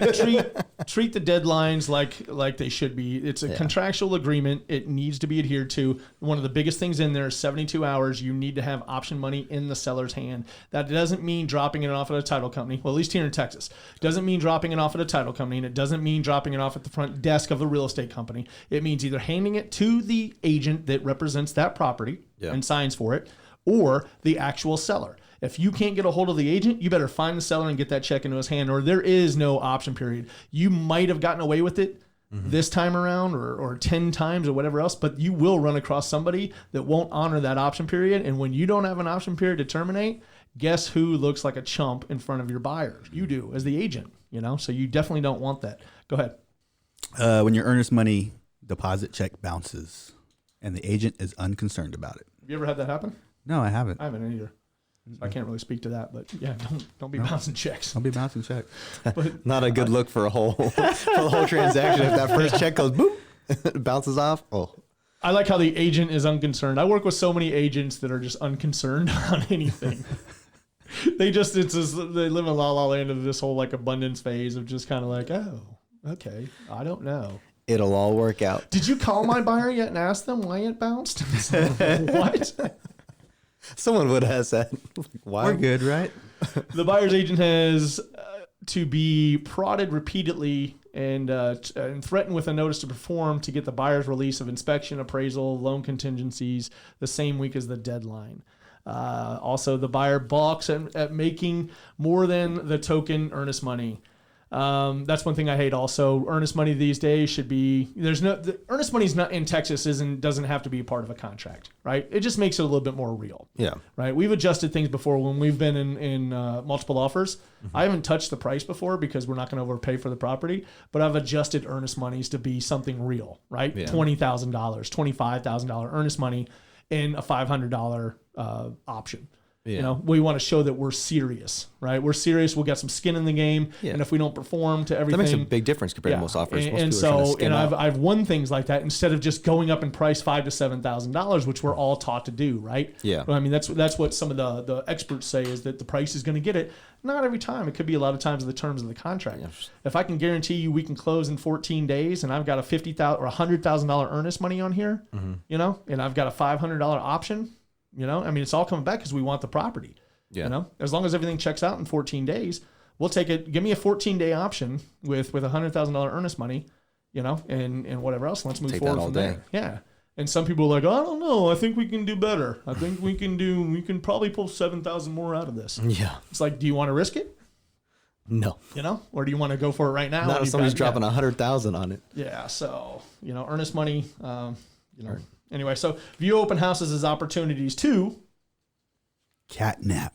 S1: the deadlines like they should be. It's a contractual agreement. It needs to be adhered to. One of the biggest things in there is 72 hours. You need to have option money in the seller's hand. That doesn't mean dropping it off at a title company. Well, at least here in Texas, it doesn't mean dropping it off at a title company, and it doesn't mean dropping it off at the front desk of the real estate company. It means either handing it to the agent that represents that property and signs for it, or the actual seller. If you can't get a hold of the agent, you better find the seller and get that check into his hand, or there is no option period. You might have gotten away with it this time around or 10 times or whatever else, but you will run across somebody that won't honor that option period. And when you don't have an option period to terminate, guess who looks like a chump in front of your buyers? You do, as the agent, so you definitely don't want that. Go ahead.
S3: When your earnest money deposit check bounces and the agent is unconcerned about it.
S1: Have you ever had that happen?
S3: No, I haven't.
S1: I haven't either. So I can't really speak to that, but yeah, don't be bouncing checks.
S3: Don't be bouncing checks.
S1: But
S4: Not a good look for a whole transaction. If that first check goes boop, it bounces off. Oh,
S1: I like how the agent is unconcerned. I work with so many agents that are just unconcerned on anything. They live in la la land of this whole like abundance phase of just kind of like, oh, okay, I don't know.
S4: it'll all work out.
S1: Did you call my buyer yet and ask them why it bounced? What?
S4: Someone would ask that. Why?
S3: We're good, right?
S1: The buyer's agent has to be prodded repeatedly and threatened with a notice to perform to get the buyer's release of inspection, appraisal, loan contingencies the same week as the deadline. Also, the buyer balks at making more than the token earnest money. That's one thing I hate. Also, earnest money these days should be the earnest money is not in Texas doesn't have to be a part of a contract, right? It just makes it a little bit more real.
S4: Yeah.
S1: Right. We've adjusted things before when we've been in multiple offers. Mm-hmm. I haven't touched the price before because we're not going to overpay for the property, but I've adjusted earnest monies to be something real, right? Yeah. $20,000, $25,000 earnest money in a $500 option. Yeah. You know, we want to show that we're serious, right? We're serious. We'll get some skin in the game. Yeah. And if we don't perform to everything.
S4: That makes a big difference compared to most offers.
S1: I've won things like that instead of just going up in price $5,000 to $7,000, which we're all taught to do, right?
S4: Yeah.
S1: I mean, that's what some of the experts say is that the price is going to get it. Not every time. It could be a lot of times in the terms of the contract. Yeah. If I can guarantee you we can close in 14 days and I've got a $50,000 or $100,000 earnest money on here, you know, and I've got a $500 option. You know, I mean, it's all coming back because we want the property. Yeah. You know, as long as everything checks out in 14 days, we'll take it. Give me a 14-day option with $100,000 earnest money, you know, and whatever else. Let's move forward from there. Yeah. And some people are like, oh, I don't know. I think we can do better. I think we can probably pull 7,000 more out of this.
S4: Yeah.
S1: It's like, do you want to risk it?
S4: No.
S1: You know, or do you want to go for it right now?
S4: Not if somebody's dropping 100,000 on it.
S1: Yeah. So, you know, earnest money, you know. Anyway, so view open houses as opportunities to
S3: catnap.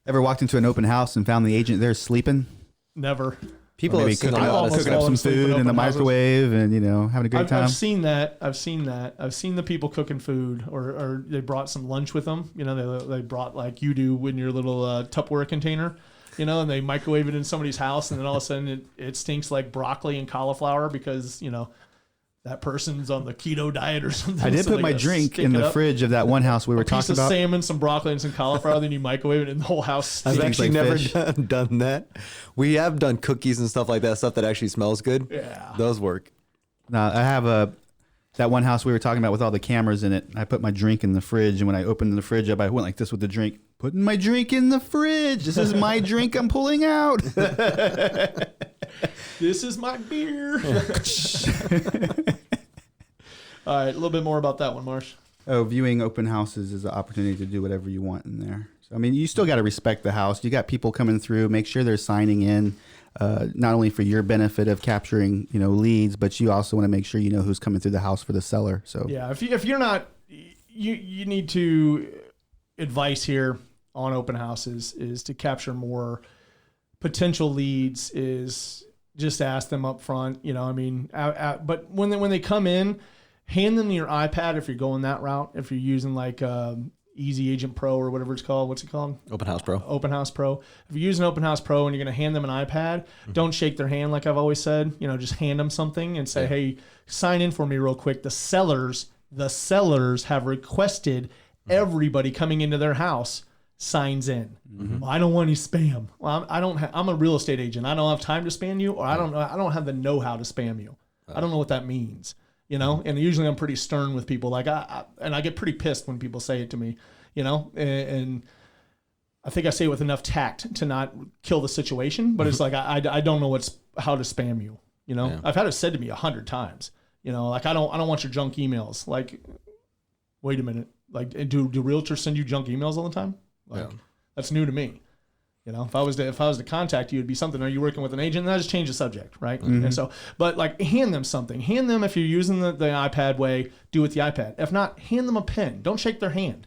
S3: Ever walked into an open house and found the agent there sleeping?
S1: Never.
S4: People are
S3: cooking up some food in the microwave and, you know, having a great time.
S1: I've seen that. I've seen the people cooking food or they brought some lunch with them. You know, they brought like you do in your little Tupperware container. You know, and they microwave it in somebody's house and then all of a sudden it stinks like broccoli and cauliflower because, you know, that person's on the keto diet or something.
S3: I did put my drink in the fridge of that one house we were talking about.
S1: A piece of salmon, some broccoli, and some cauliflower. Then you microwave it, and the whole house stinks.
S4: I've actually never done that. We have done cookies and stuff like that, stuff that actually smells good.
S1: Yeah,
S4: those work.
S3: Now I have that one house we were talking about with all the cameras in it. I put my drink in the fridge, and when I opened the fridge up, I went like this with the drink, putting my drink in the fridge. This is my drink I'm pulling out.
S1: This is my beer. All right, a little bit more about that one, Marsh.
S3: Oh, viewing open houses is an opportunity to do whatever you want in there. So, I mean, you still got to respect the house. You got people coming through. Make sure they're signing in, not only for your benefit of capturing, you know, leads, but you also want to make sure you know who's coming through the house for the seller. So
S1: yeah, if you're not, you need to advice here on open houses is to capture more potential leads. Is just ask them up front. You know, I mean, but when they come in. Hand them your iPad if you're going that route. If you're using like Easy Agent Pro or whatever it's called. What's it called?
S4: Open House Pro.
S1: Open House Pro. If you're using Open House Pro and you're going to hand them an iPad, don't shake their hand like I've always said. You know, just hand them something and say, hey, sign in for me real quick. The sellers have requested everybody coming into their house signs in. Well, I don't want any spam. Well, I'm a real estate agent. I don't have time to spam you, or I don't have the know-how to spam you. I don't know what that means, you know? And usually I'm pretty stern with people. Like I get pretty pissed when people say it to me, you know? And I think I say it with enough tact to not kill the situation, but it's like, I don't know how to spam you, you know? I've had it said to me 100 times, you know, like, I don't want your junk emails. Like, wait a minute. Like, do realtors send you junk emails all the time? Like, that's new to me. You know, if I was to contact you, it'd be something. Are you working with an agent? And I just change the subject, right? And so, but like, hand them something. Hand them, if you're using the iPad way, do it with the iPad. If not, hand them a pen. Don't shake their hand.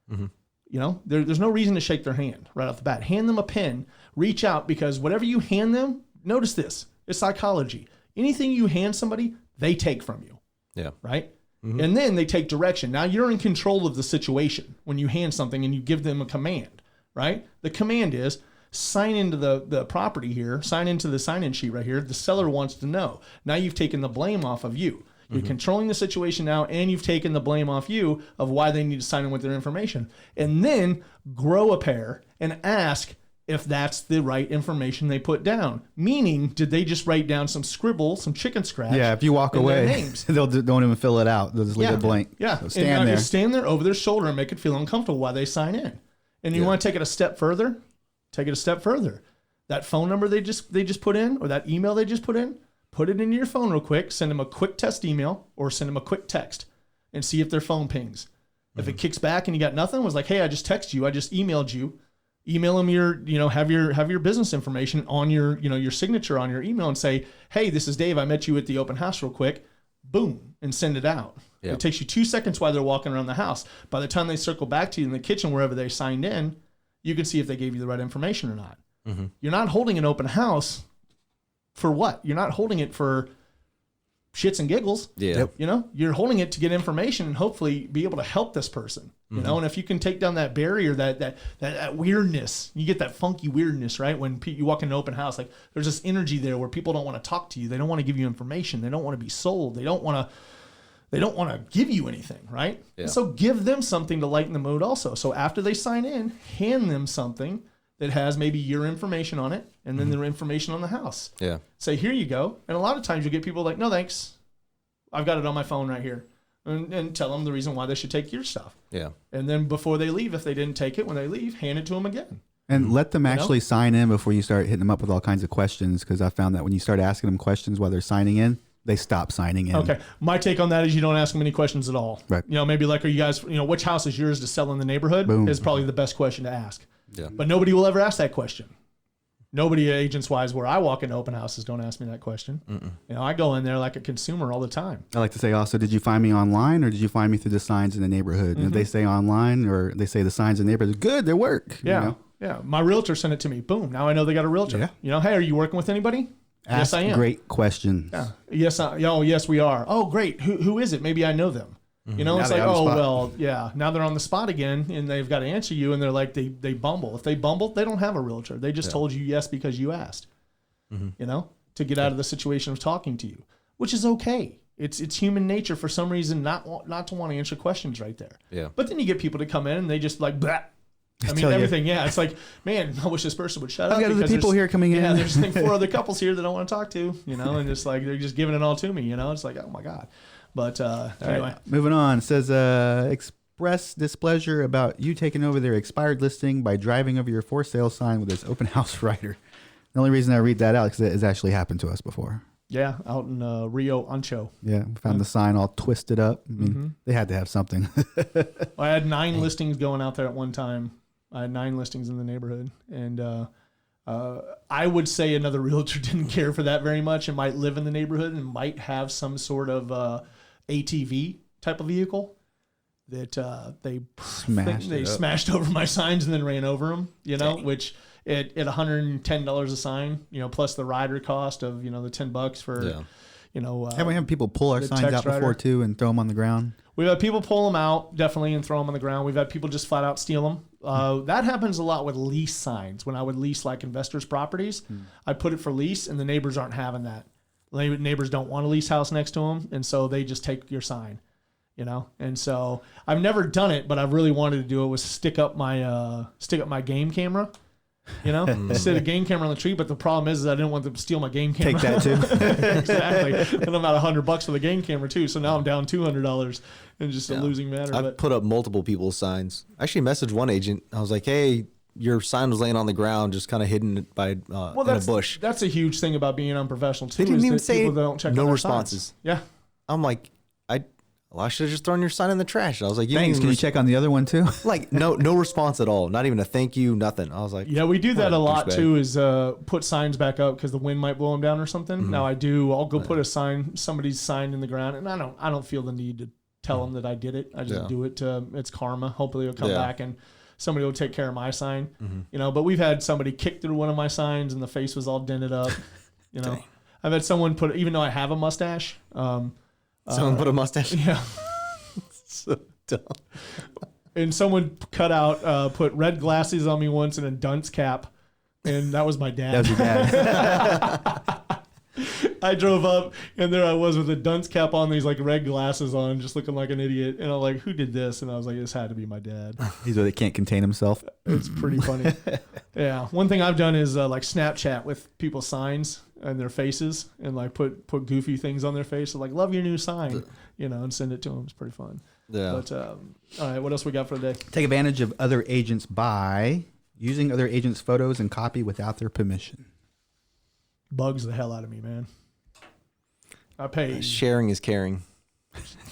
S1: You know, there's no reason to shake their hand right off the bat. Hand them a pen. Reach out, because whatever you hand them, notice this. It's psychology. Anything you hand somebody, they take from you. Yeah. Right? And then they take direction. Now you're in control of the situation when you hand something and you give them a command, right? The command is sign into the property here, sign into the sign-in sheet right here. The seller wants to know. Now you've taken the blame off of you. You're controlling the situation now, and you've taken the blame off you of why they need to sign in with their information. And then grow a pair and ask if that's the right information they put down. Meaning, did they just write down some scribble, some chicken scratch?
S3: Yeah, if you walk away, they'll don't even fill it out. They'll just leave it blank.
S1: Yeah,
S3: so stand there.
S1: Just stand there over their shoulder and make it feel uncomfortable while they sign in. And you want to take it a step further? Take it a step further. That phone number they just put in, or that email they just put it into your phone real quick. Send them a quick test email, or send them a quick text, and see if their phone pings. If it kicks back and you got nothing, was like, hey, I just texted you, I just emailed you. Email them have your business information on your signature on your email, and say, hey, this is Dave. I met you at the open house real quick. Boom, and send it out. Yep. It takes you 2 seconds while they're walking around the house. By the time they circle back to you in the kitchen, wherever they signed in, you can see if they gave you the right information or not. You're not holding an open house for what? You're not holding it for shits and giggles. You know, you're holding it to get information and hopefully be able to help this person. You know, and if you can take down that barrier, that weirdness, you get that funky weirdness, right? When you walk in an open house, like, there's this energy there where people don't want to talk to you. They don't want to give you information. They don't want to be sold. They don't want to give you anything, right? Yeah. So give them something to lighten the mood also. So after they sign in, hand them something that has maybe your information on it, and then their information on the house. Yeah. Say, here you go. And a lot of times you'll get people like, no, thanks. I've got it on my phone right here. And tell them the reason why they should take your stuff. Yeah. And then before they leave, if they didn't take it, when they leave, hand it to them again.
S3: And let them actually sign in before you start hitting them up with all kinds of questions, because I found that when you start asking them questions while they're signing in, they stop signing in.
S1: Okay. My take on that is you don't ask them any questions at all. Right. You know, maybe like, are you guys, which house is yours to sell in the neighborhood? Boom. Is probably the best question to ask. Yeah. But nobody will ever ask that question. Nobody, agents-wise, where I walk into open houses, don't ask me that question. You know, I go in there like a consumer all the time.
S3: I like to say also, did you find me online, or did you find me through the signs in the neighborhood? And if they say online, or they say the signs in the neighborhood, good, they work.
S1: Yeah,
S3: you know?
S1: Yeah. My realtor sent it to me. Boom. Now I know they got a realtor. Yeah. You know, hey, are you working with anybody?
S3: Ask
S1: yes, I am.
S3: Great questions.
S1: Yeah. Yes, we are. Oh, great. Who is it? Maybe I know them. You know, it's like, oh, well, yeah. Now they're on the spot again, and they've got to answer you, and they're like, they bumble. If they bumble, they don't have a realtor. They just told you yes because you asked, you know, to get out of the situation of talking to you, which is okay. It's human nature for some reason not to want to answer questions right there. Yeah. But then you get people to come in, and they just like, bleh. I mean, everything. Yeah, it's like, man, I wish this person would shut up.
S3: I've got other people here coming in.
S1: Yeah, there's like 4 other couples here that I want to talk to, you know, and just like, they're just giving it all to me, you know. It's like, oh, my God. But anyway.
S3: Right, moving on. It says, express displeasure about you taking over their expired listing by driving over your for sale sign with this open house writer. The only reason I read that out is because it has actually happened to us before.
S1: Yeah, out in Rio Ancho.
S3: Yeah, we found the sign all twisted up. I mean, they had to have something.
S1: I had 9 listings going out there at one time. I had 9 listings in the neighborhood. And I would say another realtor didn't care for that very much and might live in the neighborhood and might have some sort of ATV type of vehicle that they smashed over my signs and then ran over them, you know. Dang. Which at $110 a sign, you know, plus the rider cost of, you know, the $10 for, you know.
S3: Have we had people pull our signs out before too and throw them on the ground?
S1: We've had people pull them out, definitely, and throw them on the ground. We've had people just flat out steal them. That happens a lot with lease signs. When I would lease like investors' properties, I'd put it for lease, and the neighbors aren't having that. Neighbors don't want a lease house next to them, and so they just take your sign. And so I've never done it, but I've really wanted to do it, was stick up my game camera. Sit a game camera on the tree, but the problem is I didn't want them to steal my game camera.
S3: Take that too.
S1: Exactly. And I'm out $100 for the game camera too. So now I'm down $200 in just a losing matter.
S4: I've put up multiple people's signs. I actually messaged one agent. I was like, hey, your sign was laying on the ground, just kind of hidden by in a bush.
S1: That's a huge thing about being unprofessional too.
S4: They didn't even say
S1: people don't check
S4: no
S1: on their
S4: responses.
S1: signs. Yeah.
S4: I'm like, I should have just thrown your sign in the trash. I was like,
S3: Thanks. Can you check on the other one too?
S4: Like, no response at all. Not even a thank you, nothing. I was like,
S1: yeah, we do that a lot too, is put signs back up because the wind might blow them down or something. Now I'll go put somebody's sign in the ground, and I don't feel the need to tell them that I did it. I just do it it's karma. Hopefully it'll come back and somebody will take care of my sign. But we've had somebody kick through one of my signs and the face was all dented up. I've had someone put, even though I have a mustache,
S4: someone put a mustache.
S1: Yeah.
S4: So dumb.
S1: And someone put red glasses on me once and a dunce cap. And that was my dad.
S3: That was your dad.
S1: I drove up and there I was with a dunce cap on, these like red glasses on, just looking like an idiot. And I'm like, who did this? And I was like, this had to be my dad.
S3: He's where they can't contain himself.
S1: It's pretty funny. Yeah. One thing I've done is like Snapchat with people's signs and their faces and like put goofy things on their face. So like, love your new sign, and send it to them. It's pretty fun. Yeah. But all right, what else we got for today?
S3: Take advantage of other agents by using other agents' photos and copy without their permission.
S1: Bugs the hell out of me, man. I pay.
S4: Sharing is caring.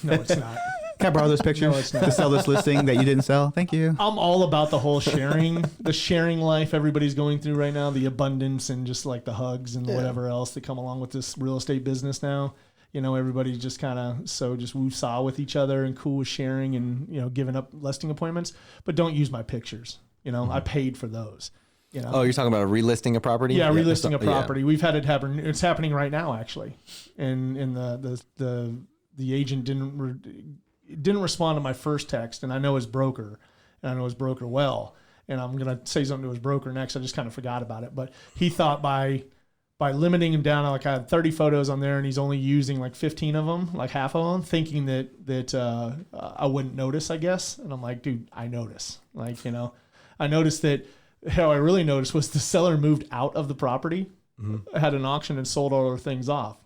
S1: No, it's not.
S3: Can I borrow those pictures
S1: No, it's not.
S3: to sell this listing that you didn't sell? Thank you.
S1: I'm all about the whole sharing, the sharing life everybody's going through right now, the abundance and just like the hugs and whatever else that come along with this real estate business now. Everybody's just kind of just woo-saw with each other and cool with sharing and, giving up listing appointments. But don't use my pictures. I paid for those.
S4: Oh, you're talking about relisting a property?
S1: Yeah, relisting a property. Yeah. We've had it happen. It's happening right now, actually. And the agent didn't respond to my first text, and I know his broker, and I know his broker well. And I'm gonna say something to his broker next. I just kind of forgot about it, but he thought by limiting him down, like I had 30 photos on there, and he's only using like 15 of them, like half of them, thinking that I wouldn't notice, I guess. And I'm like, dude, I notice. Like, I noticed that. How I really noticed was the seller moved out of the property, had an auction, and sold all her things off.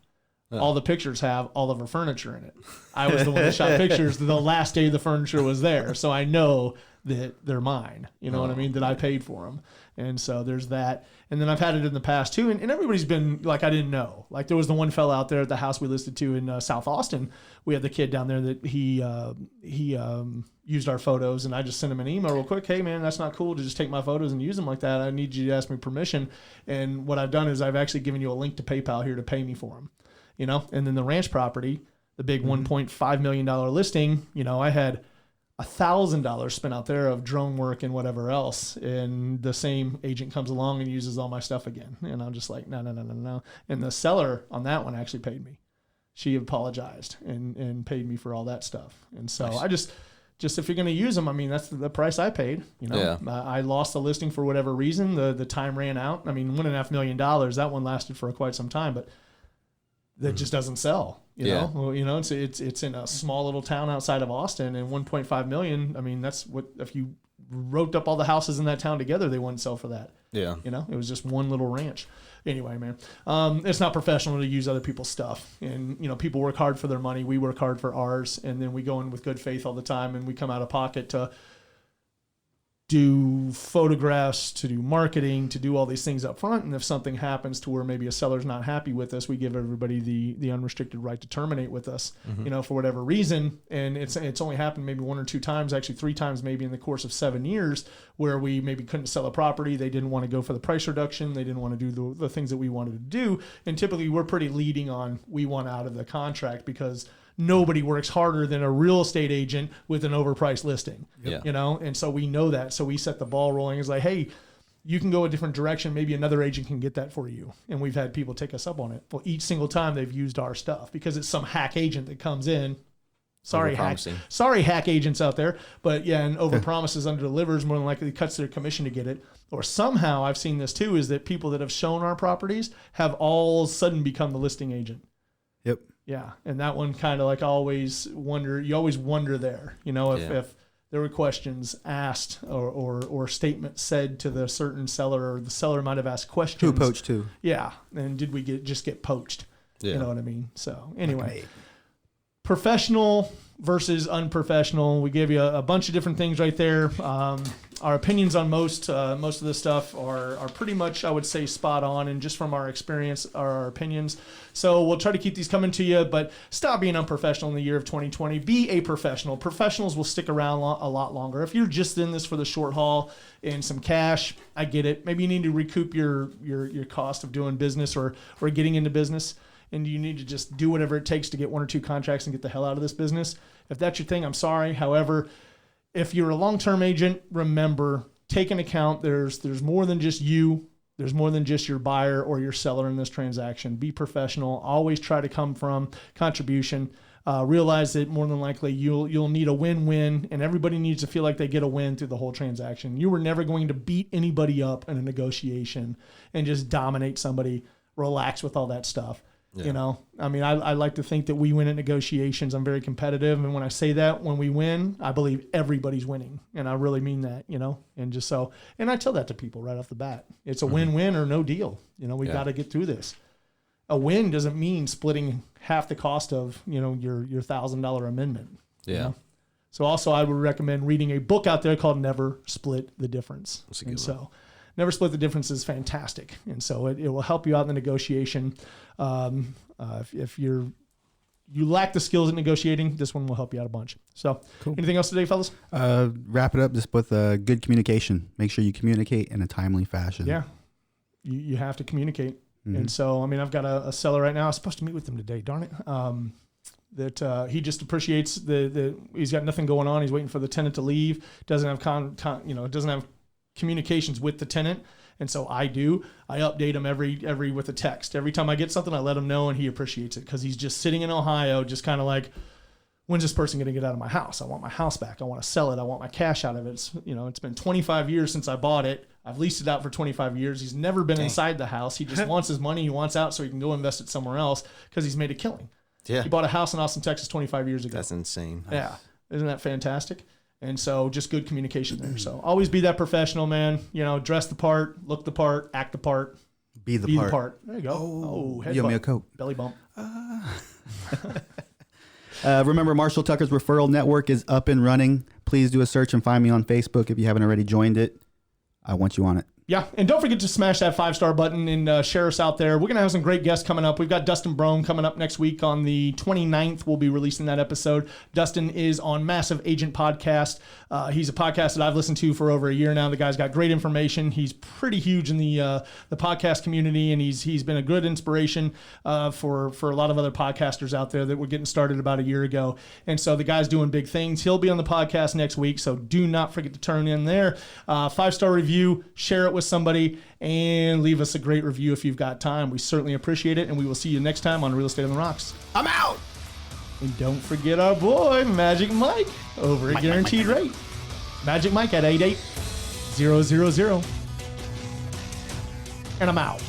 S1: All the pictures have all of her furniture in it. I was the one that shot pictures the last day the furniture was there. So I know that they're mine. You know what I mean? That I paid for them. And so there's that. And then I've had it in the past too. And everybody's been like, I didn't know. Like there was the one fella out there at the house we listed to in South Austin. We had the kid down there that he used our photos, and I just sent him an email real quick. Hey man, that's not cool to just take my photos and use them like that. I need you to ask me permission. And what I've done is I've actually given you a link to PayPal here to pay me for them. And then the ranch property, the big $1.5 million listing, I had $1,000 spent out there of drone work and whatever else. And the same agent comes along and uses all my stuff again. And I'm just like, no. And the seller on that one actually paid me. She apologized and paid me for all that stuff. And so nice. I just if you're going to use them, I mean, that's the price I paid. I lost the listing for whatever reason. The time ran out. I mean, $1.5 million, that one lasted for quite some time, but that just doesn't sell. You know? Well, it's in a small little town outside of Austin, and 1.5 million. I mean, that's what, if you wrote up all the houses in that town together, they wouldn't sell for that. Yeah. It was just one little ranch. Anyway, man, it's not professional to use other people's stuff. And, people work hard for their money. We work hard for ours. And then we go in with good faith all the time, and we come out of pocket to do photographs, to do marketing, to do all these things up front. And if something happens to where maybe a seller's not happy with us, we give everybody the unrestricted right to terminate with us, for whatever reason. And it's only happened maybe 1 or 2 times, actually 3 times maybe in the course of 7 years, where we maybe couldn't sell a property. They didn't want to go for the price reduction. They didn't want to do the things that we wanted to do. And typically we're pretty leading on, we want out of the contract because nobody works harder than a real estate agent with an overpriced listing, and so we know that. So we set the ball rolling. It's like, hey, you can go a different direction. Maybe another agent can get that for you. And we've had people take us up on it. Well, each single time they've used our stuff because it's some hack agent that comes in. Sorry, hack agents out there. But yeah, and overpromises, underdelivers, more than likely cuts their commission to get it. Or somehow, I've seen this too, is that people that have shown our properties have all of a sudden become the listing agent.
S3: Yep.
S1: Yeah, and that one kind of like you always wonder there, if there were questions asked or statements said to the certain seller, or the seller might have asked questions.
S3: Who poached who?
S1: Yeah, and did we just get poached?
S4: Yeah.
S1: You know what I mean? So anyway, professional versus unprofessional. We gave you a bunch of different things right there. Our opinions on most of this stuff are pretty much, I would say, spot on, and just from our experience are our opinions. So we'll try to keep these coming to you, but stop being unprofessional in the year of 2020. Be a professional. Professionals will stick around a lot longer. If you're just in this for the short haul and some cash, I get it. Maybe you need to recoup your cost of doing business or getting into business, and you need to just do whatever it takes to get 1 or 2 contracts and get the hell out of this business. If that's your thing, I'm sorry. However, if you're a long-term agent, remember, take into account there's more than just you. There's more than just your buyer or your seller in this transaction. Be professional. Always try to come from contribution. Realize that more than likely you'll need a win-win, and everybody needs to feel like they get a win through the whole transaction. You were never going to beat anybody up in a negotiation and just dominate somebody. Relax with all that stuff. Yeah. I mean, I like to think that we win at negotiations. I'm very competitive. And when I say that, when we win, I believe everybody's winning. And I really mean that, and I tell that to people right off the bat. It's a win-win or no deal. We've got to get through this. A win doesn't mean splitting half the cost of, your $1,000 amendment.
S4: Yeah.
S1: So also I would recommend reading a book out there called Never Split the Difference.
S4: That's a good one.
S1: Never Split the Difference is fantastic. And so it will help you out in the negotiation. If you lack the skills at negotiating, this one will help you out a bunch. So cool. Anything else today, fellas?
S3: Wrap it up just with good communication. Make sure you communicate in a timely fashion.
S1: Yeah. You have to communicate. Mm-hmm. And so, I've got a seller right now. I was supposed to meet with him today, darn it. That he just appreciates he's got nothing going on. He's waiting for the tenant to leave. Doesn't have doesn't have communications with the tenant. And so I update him every with a text. Every time I get something, I let him know, and he appreciates it because he's just sitting in Ohio, just kind of like, when's this person going to get out of my house? I want my house back. I want to sell it. I want my cash out of it. It's been 25 years since I bought it. I've leased it out for 25 years. He's never been inside the house. He just wants his money. He wants out so he can go invest it somewhere else because he's made a killing. Yeah. He bought a house in Austin, Texas 25 years ago.
S4: That's insane.
S1: Yeah. Isn't that fantastic? And so just good communication there. So always be that professional, man. Dress the part, look the part, act the part.
S3: Be the part.
S1: There you go. Oh, head
S3: you owe
S1: bump.
S3: me a coat.
S1: Belly bump.
S3: Remember, Marshall Tucker's referral network is up and running. Please do a search and find me on Facebook if you haven't already joined it. I want you on it.
S1: Yeah, and don't forget to smash that 5-star button and share us out there. We're going to have some great guests coming up. We've got Dustin Brome coming up next week on the 29th. We'll be releasing that episode. Dustin is on Massive Agent Podcast. He's a podcast that I've listened to for over a year now. The guy's got great information. He's pretty huge in the podcast community, and he's been a good inspiration for a lot of other podcasters out there that were getting started about a year ago. And so the guy's doing big things. He'll be on the podcast next week, so do not forget to turn in there. 5-star review, share it with somebody, and leave us a great review if you've got time. We certainly appreciate it, and we will see you next time on Real Estate on the Rocks.
S3: I'm out!
S1: And don't forget our boy, Magic Mike, over at Guaranteed Rate. Magic Mike at 88000. And I'm out.